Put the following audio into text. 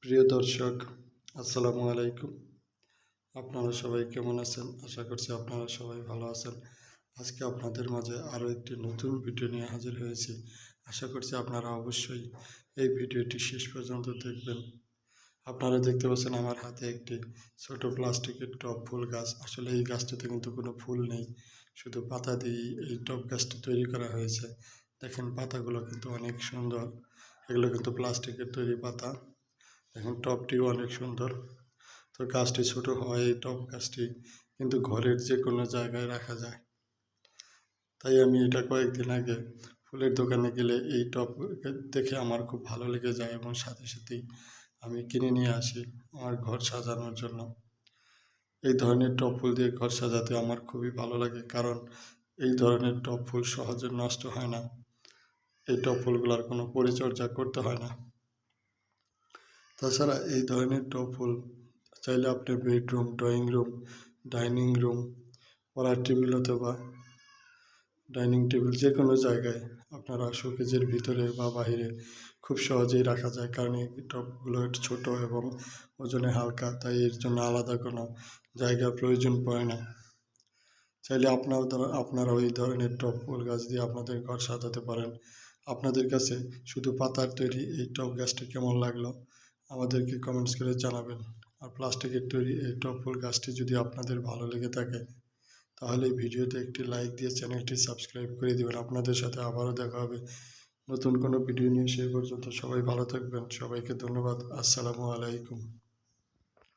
প্রিয় দর্শক, আসসালামু আলাইকুম। আপনারা সবাই কেমন আছেন? আশা করছি আপনারা সবাই ভালো আছেন। আজকে আপনাদের মাঝে আরও একটি নতুন ভিডিও নিয়ে হাজির হয়েছি। আশা করছি আপনারা অবশ্যই এই ভিডিওটি শেষ পর্যন্ত দেখবেন। আপনারা দেখতে পাচ্ছেন আমার হাতে একটি ছোট প্লাস্টিকের টব ফুল গাছ। আসলে এই গাছটিতে কিন্তু কোনো ফুল নেই, শুধু পাতা দিয়েই এই টব গাছটি তৈরি করা হয়েছে। দেখেন পাতাগুলো কিন্তু অনেক সুন্দর, এগুলো কিন্তু প্লাস্টিকের তৈরি পাতা। দেখেন টবটিও অনেক সুন্দর। তো গাছটি ছোট হওয়ায় এই টব গাছটি কিন্তু ঘরের যে কোনো জায়গায় রাখা যায়। তাই আমি এটা কয়েকদিন আগে ফুলের দোকানে গেলে এই টব দেখে আমার খুব ভালো লেগে যায় এবং সাথে সাথেই আমি কিনে নিয়ে আসি আমার ঘর সাজানোর জন্য। এই ধরনের টব ফুল দিয়ে ঘর সাজাতে আমার খুবই ভালো লাগে, কারণ এই ধরনের টব ফুল সহজে নষ্ট হয় না। এই টব ফুলগুলোর কোনো পরিচর্যা করতে হয় না। তাছাড়া এই ধরনের টব ফুল চাইলে আপনি bedroom, drawing room, dining room, পড়ার টেবিল অথবা ডাইনিং টেবিল যে কোনো জায়গায় আপনারা শোকেজের ভিতরে বা বাহিরে খুব সহজেই রাখা যায়, কারণ এই টবগুলো ছোট এবং ওজনে হালকা, তাই এর জন্য আলাদা কোনো জায়গার প্রয়োজন পড়ে না। চাইলে আপনারা ওই ধরনের টব ফুল গাছ দিয়ে আপনাদের ঘর সাজাতে পারেন। আপনাদের কাছে শুধু পাতার তৈরি এই টব গাছটি কেমন লাগলো আমাদেরকে কমেন্টস করে জানাবেন। আর প্লাস্টিকের তৈরি এই টব ফুল গাছটি যদি আপনাদের ভালো লেগে থাকে তাহলে এই ভিডিওতে একটি লাইক দিয়ে চ্যানেলটি সাবস্ক্রাইব করে দেবেন। আপনাদের সাথে আবারও দেখা হবে নতুন কোনো ভিডিও নিয়ে। সেই পর্যন্ত সবাই ভালো থাকবেন। সবাইকে ধন্যবাদ। আসসালামু আলাইকুম।